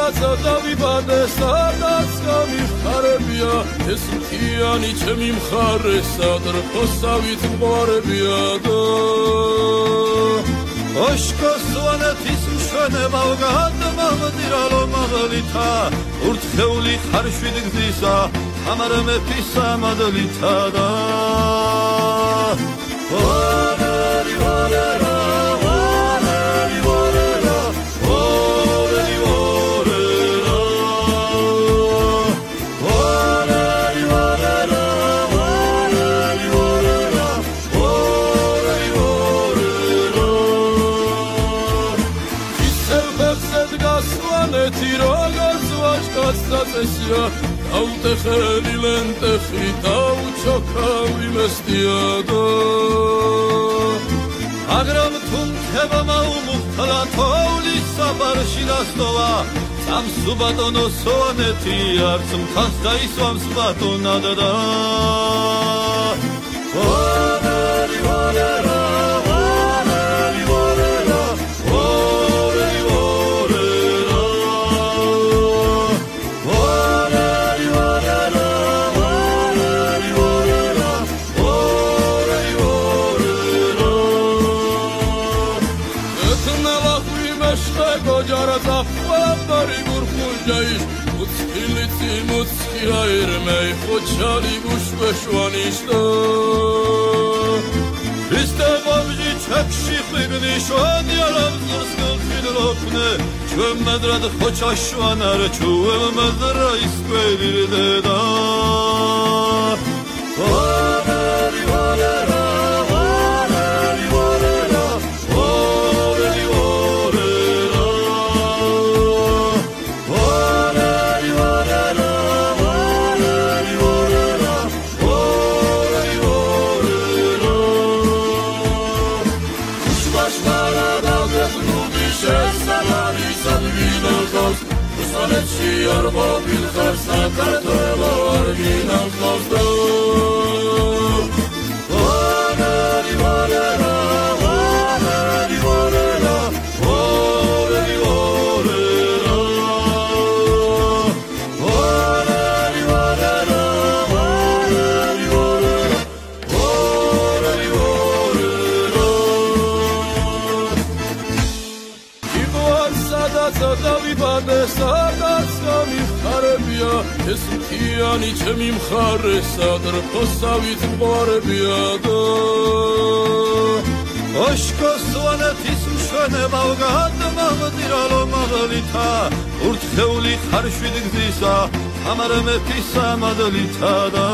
სადაც დავიბადე, სადაც გამიხარებია ეს მთიანი ჩემი მხარე, სადრფოსავით მყარებია და ოშკოს სვანეთის მშვენება გადმამდირალო მაღლითა ურთხეული ხარშვით გზისა ამარ მეფისა მადლითა და ვარერი ვარერა ვარერი ვარერა ვარერი ვარერა ვარერი ვარერა ვარერი ვარერა ვარერი ვარერა ისევ ხერხზე დგას სვანეთი როგორც ვაჟკაც დაწესია აუტეხელი ლენტეხი დაუჩოქავი მესტია და მაგრამ თუ მთება მაუმუხთლა თოვლის საბარში დასტოვა წამს უბატონო სვანეთი არც მთას დაისვამს ბატონად და ვარერი ვარერა ვარერი ვარერა ვარერი ვარერა ვარერი ვარერა ვარერი ვარერა ვარერი ვარერა ეთნალახვი მეშხე გოჯარა წახვაბარი გურხუნჯაიშ უცხილიცი მუცხი აირმეი ხოჩალი გუშბეშვანიშტა ისტე ბომჟი ჩექში ხვიგნი შვანი ალამზურს გილფიდლოფნე ჩვენ მედრად ხოჩაშვანარ ჩვენ მედრა ისკვერილდე და ვარერი ვარერა ვარერი ვარერა ვარერი ვარერა ვარერი ვარერა ვარერი ვარერა ვარერი ვარერა უშბაშბარა დავგებნუბი შესალარი სადვინელხავს უსალეთში არ მობილხავს საქართველო არ გინავხავს და ვარერი ვარერა ვარერი ვარერა ვარერი ვარერა ვარერი ვარერა ვარერი ვარერა ვარერი ვარერა იბوار სადაც დავიბადე, სადაც გამიხარებია ეს მთიანი ჩემი მხარე, სადრფოსავით მყარებია და ოშკოს სვანეთის მშვენება გადმამდირალო მაღლითა ურთხეული ხარშვით გზისა ამარ მეფისა მადლითა და